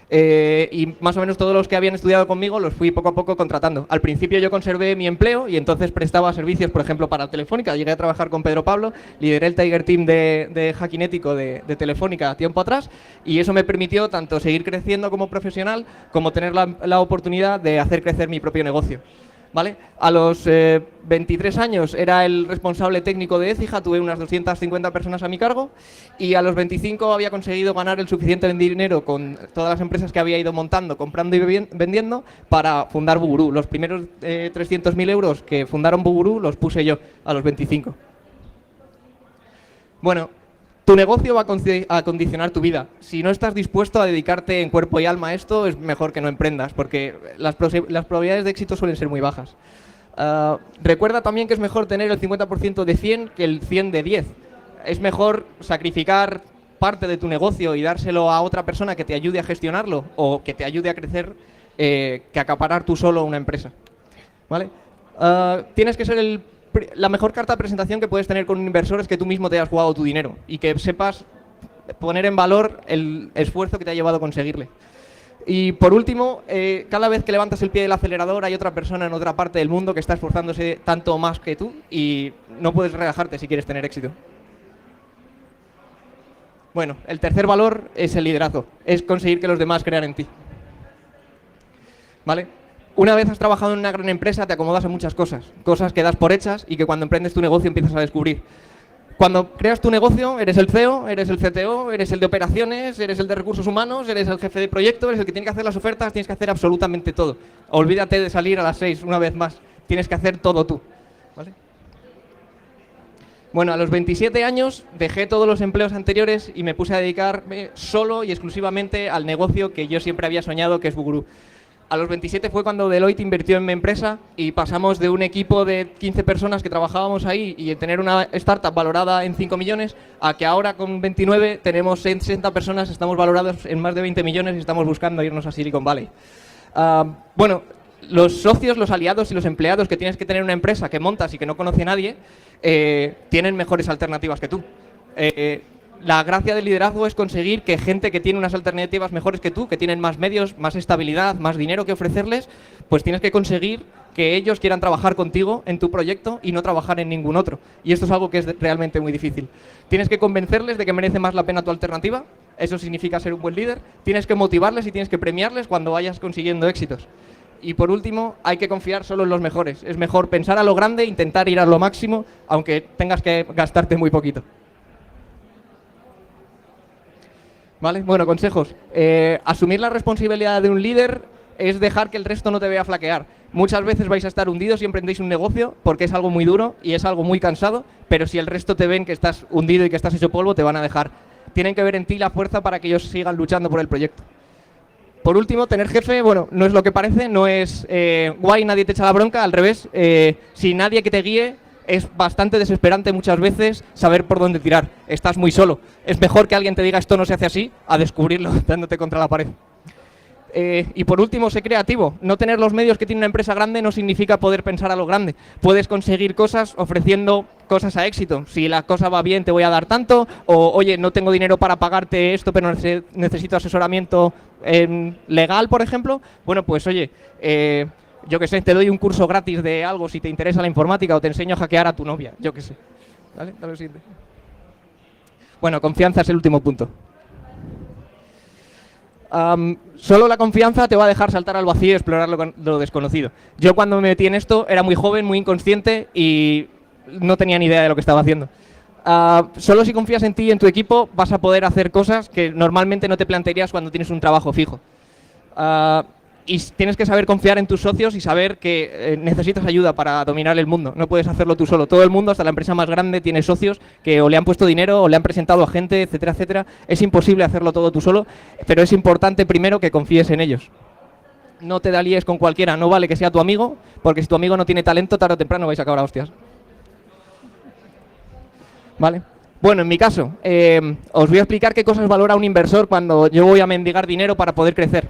Y más o menos todos los que habían estudiado conmigo los fui poco a poco contratando. Al principio yo conservé mi empleo y entonces prestaba servicios, por ejemplo, para Telefónica. Llegué a trabajar con Pedro Pablo, lideré el Tiger Team de hackinético de Telefónica tiempo atrás, y eso me permitió tanto seguir creciendo como profesional como tener la oportunidad de hacer crecer mi propio negocio. ¿Vale? A los 23 años era el responsable técnico de Écija, tuve unas 250 personas a mi cargo, y a los 25 había conseguido ganar el suficiente dinero con todas las empresas que había ido montando, comprando y vendiendo para fundar Bugurú. Los primeros 300.000 euros que fundaron Bugurú los puse yo a los 25. Bueno, Tu negocio va a condicionar tu vida. Si no estás dispuesto a dedicarte en cuerpo y alma a esto, es mejor que no emprendas, porque las probabilidades de éxito suelen ser muy bajas. Recuerda también que es mejor tener el 50% de 100 que el 100 de 10. Es mejor sacrificar parte de tu negocio y dárselo a otra persona que te ayude a gestionarlo o que te ayude a crecer que acaparar tú solo una empresa. ¿Vale? Tienes que ser la mejor carta de presentación que puedes tener con un inversor es que tú mismo te hayas jugado tu dinero y que sepas poner en valor el esfuerzo que te ha llevado a conseguirle. Y por último, cada vez que levantas el pie del acelerador hay otra persona en otra parte del mundo que está esforzándose tanto más que tú y no puedes relajarte si quieres tener éxito. Bueno, el tercer valor es el liderazgo, es conseguir que los demás crean en ti. ¿Vale? Una vez has trabajado en una gran empresa te acomodas a muchas cosas que das por hechas y que cuando emprendes tu negocio empiezas a descubrir. Cuando creas tu negocio eres el CEO, eres el CTO, eres el de operaciones, eres el de recursos humanos, eres el jefe de proyecto, eres el que tiene que hacer las ofertas, tienes que hacer absolutamente todo. Olvídate de salir a las 6 una vez más, tienes que hacer todo tú. ¿Vale? Bueno, a los 27 años dejé todos los empleos anteriores y me puse a dedicarme solo y exclusivamente al negocio que yo siempre había soñado, que es Buguru. A los 27 fue cuando Deloitte invirtió en mi empresa y pasamos de un equipo de 15 personas que trabajábamos ahí y tener una startup valorada en 5 millones a que ahora con 29 tenemos 60 personas, estamos valorados en más de 20 millones y estamos buscando irnos a Silicon Valley. Bueno, los socios, los aliados y los empleados que tienes que tener en una empresa que montas y que no conoce a nadie tienen mejores alternativas que tú. La gracia del liderazgo es conseguir que gente que tiene unas alternativas mejores que tú, que tienen más medios, más estabilidad, más dinero que ofrecerles, pues tienes que conseguir que ellos quieran trabajar contigo en tu proyecto y no trabajar en ningún otro. Y esto es algo que es realmente muy difícil. Tienes que convencerles de que merece más la pena tu alternativa, eso significa ser un buen líder. Tienes que motivarles y tienes que premiarles cuando vayas consiguiendo éxitos. Y por último, hay que confiar solo en los mejores. Es mejor pensar a lo grande e intentar ir a lo máximo, aunque tengas que gastarte muy poquito. ¿Vale? Bueno, consejos. Asumir la responsabilidad de un líder es dejar que el resto no te vea flaquear. Muchas veces vais a estar hundidos si emprendéis un negocio porque es algo muy duro y es algo muy cansado, pero si el resto te ven que estás hundido y que estás hecho polvo, te van a dejar. Tienen que ver en ti la fuerza para que ellos sigan luchando por el proyecto. Por último, tener jefe, bueno, no es lo que parece, no es guay, nadie te echa la bronca, al revés. Si nadie que te guíe, es bastante desesperante muchas veces saber por dónde tirar. Estás muy solo. Es mejor que alguien te diga esto no se hace así, a descubrirlo dándote contra la pared. Y por último, sé creativo. No tener los medios que tiene una empresa grande no significa poder pensar a lo grande. Puedes conseguir cosas ofreciendo cosas a éxito. Si la cosa va bien, te voy a dar tanto. O, oye, no tengo dinero para pagarte esto, pero necesito asesoramiento legal, por ejemplo. Bueno, pues oye, yo qué sé, te doy un curso gratis de algo si te interesa la informática o te enseño a hackear a tu novia, yo qué sé. ¿Vale? Dale al siguiente. Bueno, confianza es el último punto. Solo la confianza te va a dejar saltar al vacío y explorar lo desconocido. Yo cuando me metí en esto era muy joven, muy inconsciente y no tenía ni idea de lo que estaba haciendo. Solo si confías en ti y en tu equipo vas a poder hacer cosas que normalmente no te plantearías cuando tienes un trabajo fijo. Y tienes que saber confiar en tus socios y saber que necesitas ayuda para dominar el mundo. No puedes hacerlo tú solo. Todo el mundo, hasta la empresa más grande, tiene socios que o le han puesto dinero o le han presentado a gente, etcétera, etcétera. Es imposible hacerlo todo tú solo, pero es importante primero que confíes en ellos. No te líes con cualquiera, no vale que sea tu amigo, porque si tu amigo no tiene talento, tarde o temprano vais a acabar a hostias. ¿Vale? Bueno, en mi caso, os voy a explicar qué cosas valora un inversor cuando yo voy a mendigar dinero para poder crecer.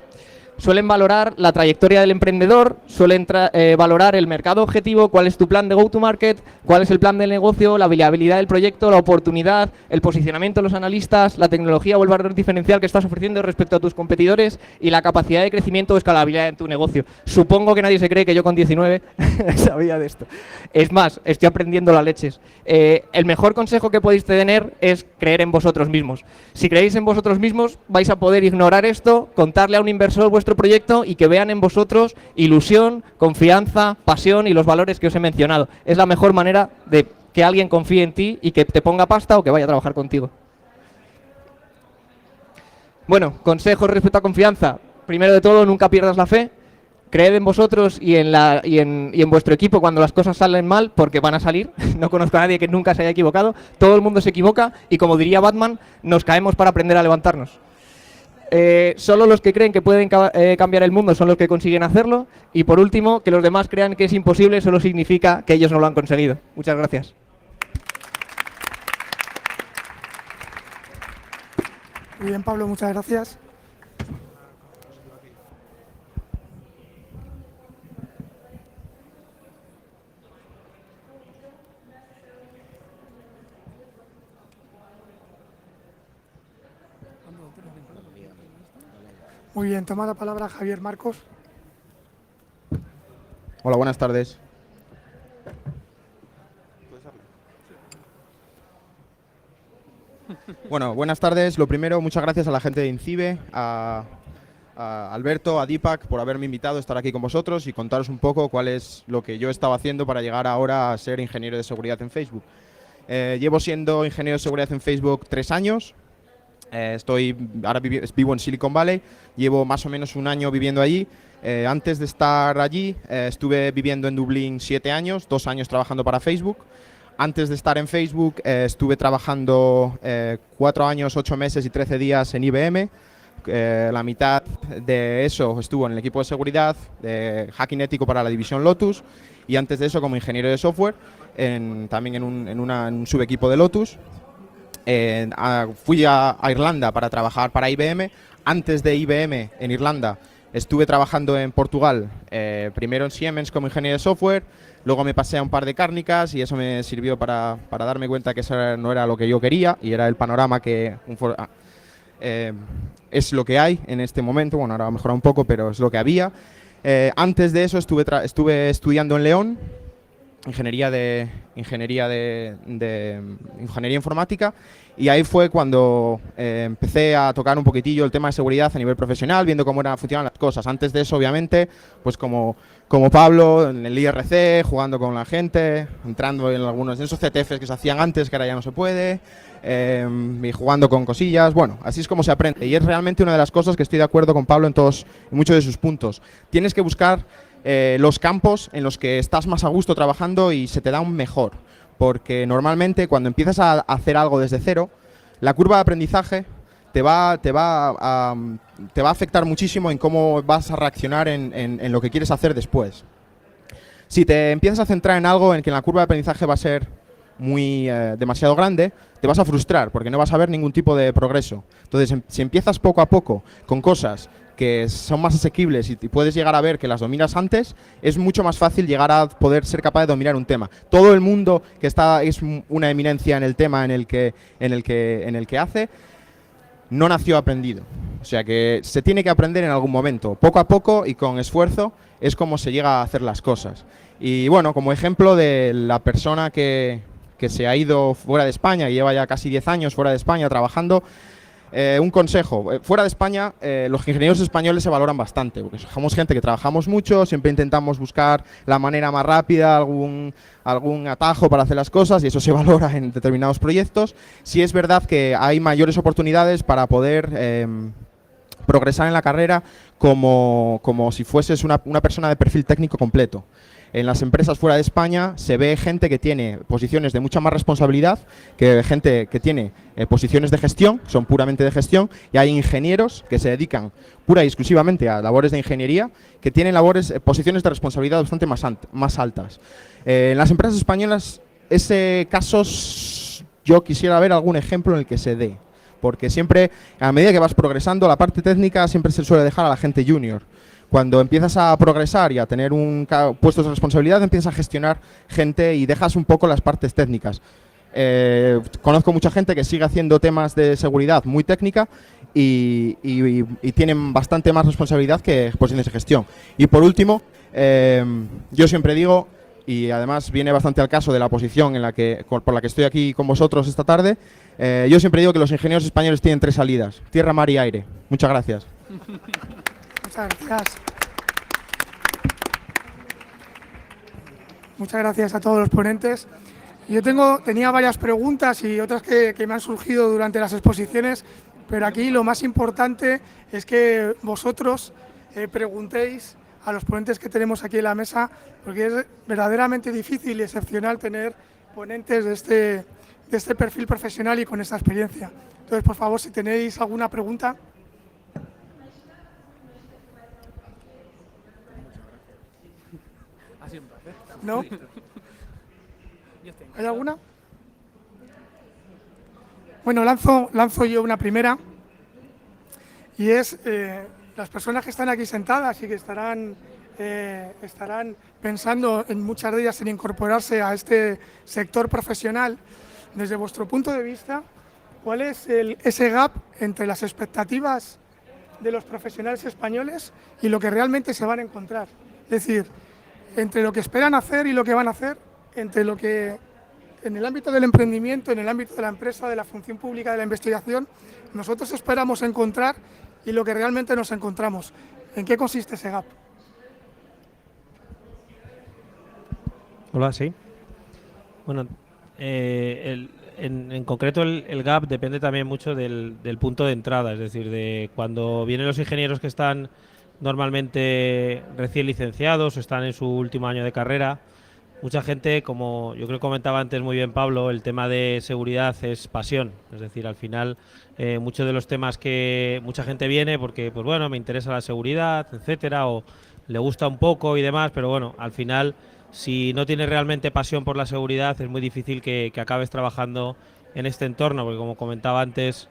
Suelen valorar la trayectoria del emprendedor, suelen valorar el mercado objetivo, cuál es tu plan de go-to-market, cuál es el plan del negocio, la viabilidad del proyecto, la oportunidad, el posicionamiento de los analistas, la tecnología o el valor diferencial que estás ofreciendo respecto a tus competidores y la capacidad de crecimiento o escalabilidad en tu negocio. Supongo que nadie se cree que yo con 19 sabía de esto. Es más, estoy aprendiendo las leches. El mejor consejo que podéis tener es creer en vosotros mismos. Si creéis en vosotros mismos, vais a poder ignorar esto, contarle a un inversor vuestro proyecto y que vean en vosotros ilusión, confianza, pasión y los valores que os he mencionado. Es la mejor manera de que alguien confíe en ti y que te ponga pasta o que vaya a trabajar contigo. Bueno, consejos respecto a confianza. Primero de todo, nunca pierdas la fe. creed en vosotros y en vuestro equipo cuando las cosas salen mal, porque van a salir. No conozco a nadie que nunca se haya equivocado. Todo el mundo se equivoca y, como diría Batman, nos caemos para aprender a levantarnos. Solo los que creen que pueden cambiar el mundo son los que consiguen hacerlo. Y por último, que los demás crean que es imposible solo significa que ellos no lo han conseguido. Muchas gracias. Muy bien, Pablo, muchas gracias. Muy bien, toma la palabra Javier Marcos. Hola, buenas tardes. Bueno, buenas tardes. Lo primero, muchas gracias a la gente de INCIBE, a Alberto, a Deepak, por haberme invitado a estar aquí con vosotros y contaros un poco cuál es lo que yo estaba haciendo para llegar ahora a ser ingeniero de seguridad en Facebook. Llevo siendo ingeniero de seguridad en Facebook 3 años. Ahora vivo en Silicon Valley, llevo más o menos un año viviendo allí. Antes de estar allí estuve viviendo en Dublín 7 años, 2 años trabajando para Facebook. Antes de estar en Facebook estuve trabajando 4 años, 8 meses y 13 días en IBM. La mitad de eso estuvo en el equipo de seguridad, de hacking ético para la división Lotus, y antes de eso como ingeniero de software, también en un subequipo de Lotus. Fui a Irlanda para trabajar para IBM. Antes de IBM en Irlanda estuve trabajando en Portugal, primero en Siemens como ingeniero de software, luego me pasé a un par de cárnicas y eso me sirvió para darme cuenta que eso no era lo que yo quería y era el panorama que es lo que hay en este momento. Bueno, ahora ha mejorado un poco, pero es lo que había. Antes de eso estuve estudiando en León, ingeniería informática, y ahí fue cuando empecé a tocar un poquitillo el tema de seguridad a nivel profesional, viendo cómo funcionaban las cosas. Antes de eso, obviamente, pues como Pablo, en el IRC, jugando con la gente, entrando en algunos de esos CTFs que se hacían antes, que ahora ya no se puede, y jugando con cosillas. Bueno, así es como se aprende, y es realmente una de las cosas que estoy de acuerdo con Pablo en muchos de sus puntos. Tienes que buscar los campos en los que estás más a gusto trabajando y se te da un mejor, porque normalmente cuando empiezas a hacer algo desde cero, la curva de aprendizaje te va a afectar muchísimo en cómo vas a reaccionar en lo que quieres hacer después. Si te empiezas a centrar en algo en que la curva de aprendizaje va a ser demasiado grande, te vas a frustrar porque no vas a ver ningún tipo de progreso. Entonces, si empiezas poco a poco con cosas que son más asequibles y puedes llegar a ver que las dominas antes, es mucho más fácil llegar a poder ser capaz de dominar un tema. Todo el mundo que es una eminencia en el tema en el que hace, no nació aprendido. O sea que se tiene que aprender en algún momento. Poco a poco y con esfuerzo es como se llega a hacer las cosas. Y bueno, como ejemplo de la persona que se ha ido fuera de España y lleva ya casi 10 años fuera de España trabajando, un consejo: fuera de España los ingenieros españoles se valoran bastante, porque somos gente que trabajamos mucho, siempre intentamos buscar la manera más rápida, algún atajo para hacer las cosas, y eso se valora en determinados proyectos. Sí es verdad que hay mayores oportunidades para poder progresar en la carrera como si fueses una persona de perfil técnico completo. En las empresas fuera de España se ve gente que tiene posiciones de mucha más responsabilidad, que gente que tiene posiciones de gestión, son puramente de gestión, y hay ingenieros que se dedican pura y exclusivamente a labores de ingeniería, que tienen posiciones de responsabilidad bastante más altas. En las empresas españolas, ese caso yo quisiera ver algún ejemplo en el que se dé, porque siempre, a medida que vas progresando, la parte técnica siempre se suele dejar a la gente junior. Cuando empiezas a progresar y a tener puestos de responsabilidad, empiezas a gestionar gente y dejas un poco las partes técnicas. Conozco mucha gente que sigue haciendo temas de seguridad muy técnica y tienen bastante más responsabilidad que posiciones de gestión. Y por último, yo siempre digo, y además viene bastante al caso de la posición por la que estoy aquí con vosotros esta tarde, yo siempre digo que los ingenieros españoles tienen 3 salidas: tierra, mar y aire. Muchas gracias. Muchas gracias. Muchas gracias a todos los ponentes. Yo tenía varias preguntas y otras que me han surgido durante las exposiciones, pero aquí lo más importante es que vosotros preguntéis a los ponentes que tenemos aquí en la mesa, porque es verdaderamente difícil y excepcional tener ponentes de este perfil profesional y con esta experiencia. Entonces, por favor, si tenéis alguna pregunta. ¿No? ¿Hay alguna? Bueno, lanzo yo una primera, y es las personas que están aquí sentadas y que estarán pensando en muchas de ellas en incorporarse a este sector profesional. Desde vuestro punto de vista, ¿cuál es ese gap entre las expectativas de los profesionales españoles y lo que realmente se van a encontrar? Es decir, entre lo que esperan hacer y lo que van a hacer, entre lo que en el ámbito del emprendimiento, en el ámbito de la empresa, de la función pública, de la investigación, nosotros esperamos encontrar y lo que realmente nos encontramos. ¿En qué consiste ese gap? Hola, sí. Bueno, en concreto el gap depende también mucho del punto de entrada, es decir, de cuando vienen los ingenieros que están normalmente recién licenciados o están en su último año de carrera. Mucha gente, como yo creo que comentaba antes muy bien Pablo, el tema de seguridad es pasión. Es decir, al final muchos de los temas que mucha gente viene porque, pues bueno, me interesa la seguridad, etcétera, o le gusta un poco y demás, pero bueno, al final, si no tienes realmente pasión por la seguridad, es muy difícil que acabes trabajando en este entorno, porque como comentaba antes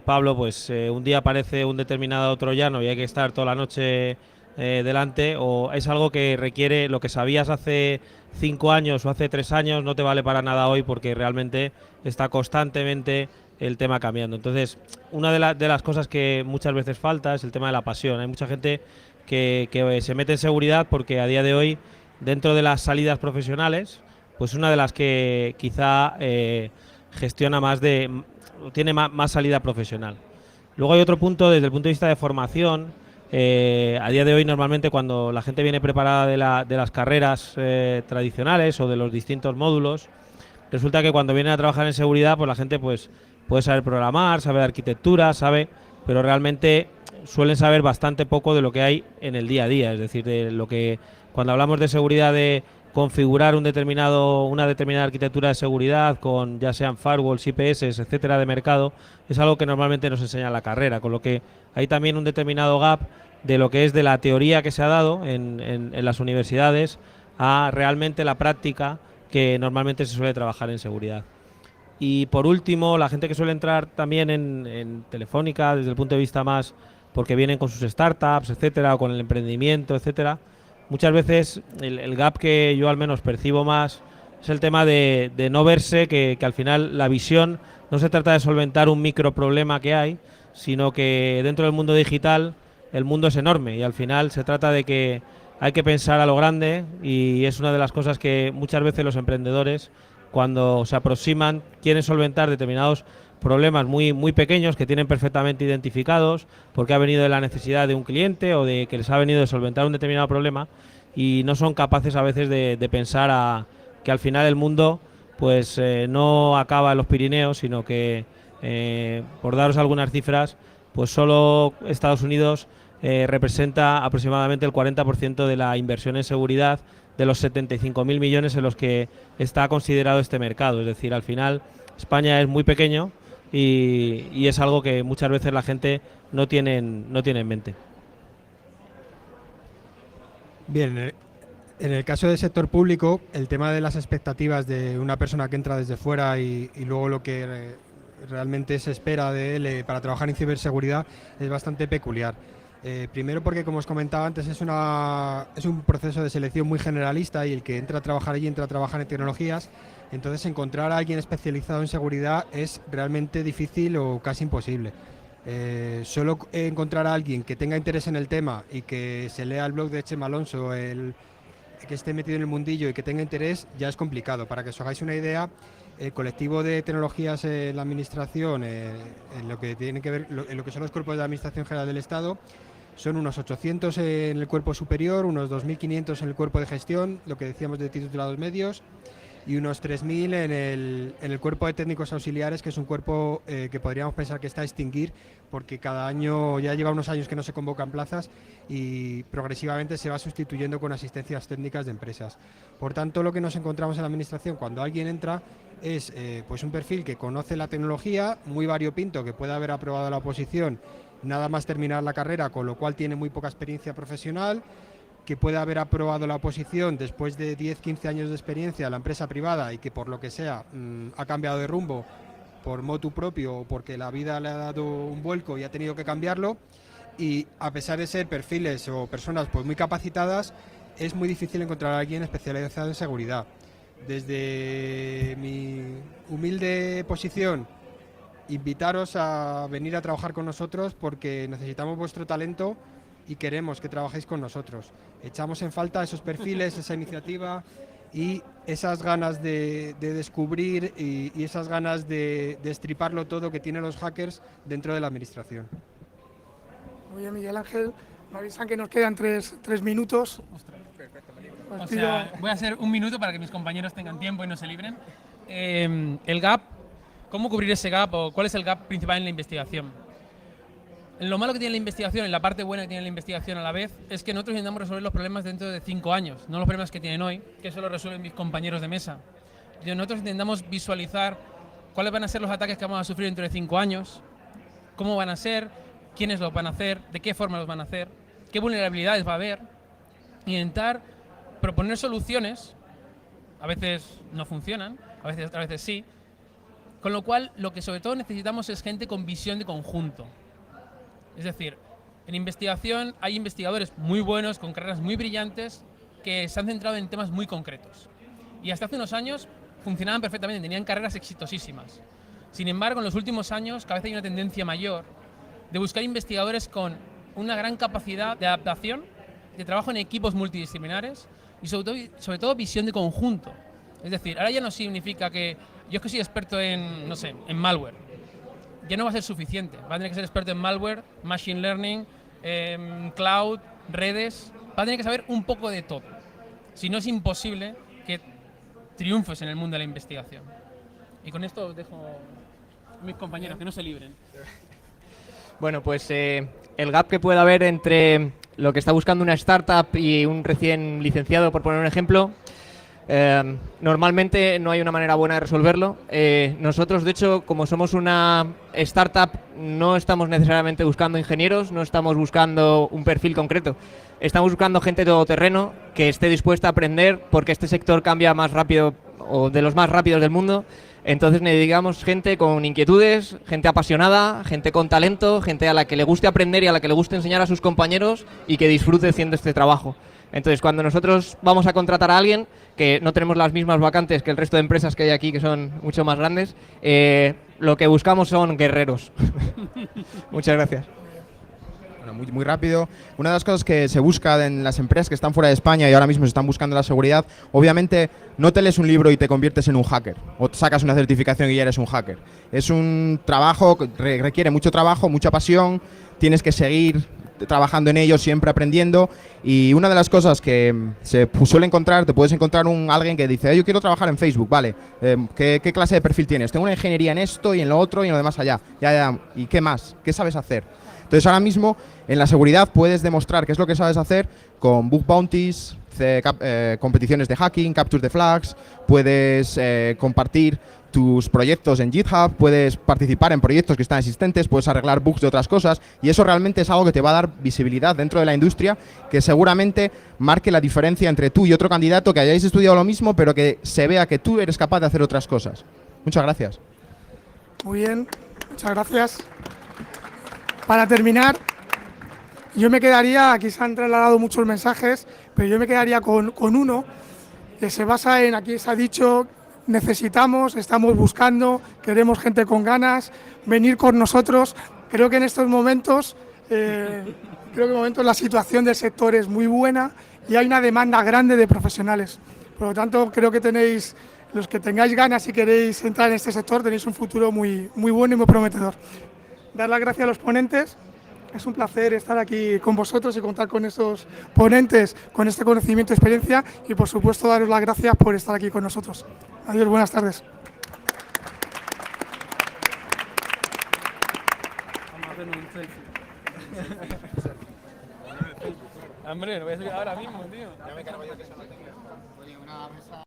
Pablo, pues un día aparece un determinado troyano y hay que estar toda la noche delante, o es algo que requiere lo que sabías hace 5 años o hace 3 años, no te vale para nada hoy porque realmente está constantemente el tema cambiando. Entonces, una de las cosas que muchas veces falta es el tema de la pasión. Hay mucha gente que se mete en seguridad porque a día de hoy, dentro de las salidas profesionales, pues una de las que quizá gestiona más tiene más salida profesional. Luego hay otro punto desde el punto de vista de formación. A día de hoy normalmente cuando la gente viene preparada de las carreras tradicionales o de los distintos módulos, resulta que cuando vienen a trabajar en seguridad, pues la gente pues puede saber programar, sabe de arquitectura, pero realmente suelen saber bastante poco de lo que hay en el día a día. Es decir, de lo que cuando hablamos de seguridad, de configurar una determinada arquitectura de seguridad con ya sean firewalls, IPS, etcétera, de mercado, es algo que normalmente nos enseña en la carrera, con lo que hay también un determinado gap de lo que es de la teoría que se ha dado en las universidades a realmente la práctica que normalmente se suele trabajar en seguridad. Y por último, la gente que suele entrar también en Telefónica desde el punto de vista más porque vienen con sus startups, etcétera, o con el emprendimiento, etcétera, muchas veces el gap que yo al menos percibo más es el tema de no verse que al final la visión no se trata de solventar un micro problema que hay, sino que dentro del mundo digital el mundo es enorme y al final se trata de que hay que pensar a lo grande, y es una de las cosas que muchas veces los emprendedores, cuando se aproximan, quieren solventar determinados problemas muy, muy pequeños que tienen perfectamente identificados porque ha venido de la necesidad de un cliente o de que les ha venido de solventar un determinado problema, y no son capaces a veces de pensar que al final el mundo pues no acaba en los Pirineos, sino que por daros algunas cifras, pues solo Estados Unidos representa aproximadamente el 40% de la inversión en seguridad de los 75.000 millones en los que está considerado este mercado. Es decir, al final España es muy pequeño y es algo que muchas veces la gente no tiene en mente. Bien, en el caso del sector público, el tema de las expectativas de una persona que entra desde fuera y luego lo que realmente se espera de él para trabajar en ciberseguridad es bastante peculiar. Primero porque, como os comentaba antes, es un proceso de selección muy generalista, y el que entra a trabajar allí entra a trabajar en tecnologías. Entonces, encontrar a alguien especializado en seguridad es realmente difícil o casi imposible. Solo encontrar a alguien que tenga interés en el tema y que se lea el blog de Chema Alonso, que esté metido en el mundillo y que tenga interés, ya es complicado. Para que os hagáis una idea, el colectivo de tecnologías en la administración, en lo que tiene que ver, en lo que son los cuerpos de la Administración General del Estado, son unos 800 en el cuerpo superior, unos 2.500 en el cuerpo de gestión, lo que decíamos de titulados medios, y unos 3.000 en el cuerpo de técnicos auxiliares, que es un cuerpo que podríamos pensar que está a extinguir, porque cada año, ya lleva unos años que no se convocan plazas y progresivamente se va sustituyendo con asistencias técnicas de empresas. Por tanto, lo que nos encontramos en la administración cuando alguien entra es pues un perfil que conoce la tecnología, muy variopinto, que puede haber aprobado la oposición nada más terminar la carrera, con lo cual tiene muy poca experiencia profesional, que puede haber aprobado la oposición después de 10-15 años de experiencia en la empresa privada y que por lo que sea ha cambiado de rumbo por motu propio o porque la vida le ha dado un vuelco y ha tenido que cambiarlo, y a pesar de ser perfiles o personas pues muy capacitadas, es muy difícil encontrar a alguien especializado en seguridad. Desde mi humilde posición, invitaros a venir a trabajar con nosotros porque necesitamos vuestro talento y queremos que trabajéis con nosotros. Echamos en falta esos perfiles, esa iniciativa y esas ganas de descubrir y esas ganas de destriparlo todo que tienen los hackers dentro de la administración. Muy bien, Miguel Ángel. Me avisan que nos quedan tres minutos. O sea, voy a hacer un minuto para que mis compañeros tengan tiempo y no se libren. El gap, ¿cómo cubrir ese gap o cuál es el gap principal en la investigación? Lo malo que tiene la investigación y la parte buena que tiene la investigación a la vez es que nosotros intentamos resolver los problemas dentro de 5 años, no los problemas que tienen hoy, que eso lo resuelven mis compañeros de mesa. Nosotros intentamos visualizar cuáles van a ser los ataques que vamos a sufrir dentro de 5 años, cómo van a ser, quiénes los van a hacer, de qué forma los van a hacer, qué vulnerabilidades va a haber, y intentar proponer soluciones. A veces no funcionan, a veces sí, con lo cual lo que sobre todo necesitamos es gente con visión de conjunto. Es decir, en investigación hay investigadores muy buenos, con carreras muy brillantes, que se han centrado en temas muy concretos. Y hasta hace unos años funcionaban perfectamente, tenían carreras exitosísimas. Sin embargo, en los últimos años cada vez hay una tendencia mayor de buscar investigadores con una gran capacidad de adaptación, de trabajo en equipos multidisciplinares y sobre todo visión de conjunto. Es decir, ahora ya no significa que yo es que soy experto en, no sé, en malware. Ya no va a ser suficiente. Va a tener que ser experto en malware, machine learning, cloud, redes. Va a tener que saber un poco de todo. Si no, es imposible que triunfes en el mundo de la investigación. Y con esto os dejo a mis compañeros, que no se libren. Bueno, pues el gap que puede haber entre lo que está buscando una startup y un recién licenciado, por poner un ejemplo, normalmente no hay una manera buena de resolverlo. Nosotros, de hecho, como somos una startup, no estamos necesariamente buscando ingenieros, no estamos buscando un perfil concreto. Estamos buscando gente todoterreno que esté dispuesta a aprender, porque este sector cambia más rápido o de los más rápidos del mundo. Entonces necesitamos gente con inquietudes, gente apasionada, gente con talento, gente a la que le guste aprender y a la que le guste enseñar a sus compañeros y que disfrute haciendo este trabajo. Entonces, cuando nosotros vamos a contratar a alguien, que no tenemos las mismas vacantes que el resto de empresas que hay aquí, que son mucho más grandes, lo que buscamos son guerreros. Muchas gracias. Bueno, muy rápido. Una de las cosas que se busca en las empresas que están fuera de España y ahora mismo se están buscando la seguridad, obviamente no te lees un libro y te conviertes en un hacker, o sacas una certificación y ya eres un hacker. Es un trabajo que requiere mucho trabajo, mucha pasión, tienes que seguir trabajando en ello, siempre aprendiendo, y una de las cosas que se suele encontrar, te puedes encontrar alguien que dice, yo quiero trabajar en Facebook, vale, ¿qué clase de perfil tienes? Tengo una ingeniería en esto y en lo otro y en lo demás allá, ¿y qué más? ¿Qué sabes hacer? Entonces ahora mismo en la seguridad puedes demostrar qué es lo que sabes hacer con bug bounties, competiciones de hacking, capture the flags, puedes compartir tus proyectos en GitHub, puedes participar en proyectos que están existentes, puedes arreglar bugs de otras cosas, y eso realmente es algo que te va a dar visibilidad dentro de la industria, que seguramente marque la diferencia entre tú y otro candidato que hayáis estudiado lo mismo, pero que se vea que tú eres capaz de hacer otras cosas. Muchas gracias. Muy bien, muchas gracias. Para terminar, yo me quedaría, aquí se han trasladado muchos mensajes, pero yo me quedaría con uno que se basa en, aquí se ha dicho, estamos buscando, queremos gente con ganas, venir con nosotros. Creo que en estos momentos, la situación del sector es muy buena y hay una demanda grande de profesionales. Por lo tanto, creo que tenéis, los que tengáis ganas y queréis entrar en este sector, tenéis un futuro muy, muy bueno y muy prometedor. Dar las gracias a los ponentes. Es un placer estar aquí con vosotros y contar con estos ponentes, con este conocimiento y experiencia, y por supuesto daros las gracias por estar aquí con nosotros. Adiós, buenas tardes. Vamos a hacer un selfie. Hombre, lo voy a subir ahora mismo, tío. Ya me cargo yo que eso no tengo.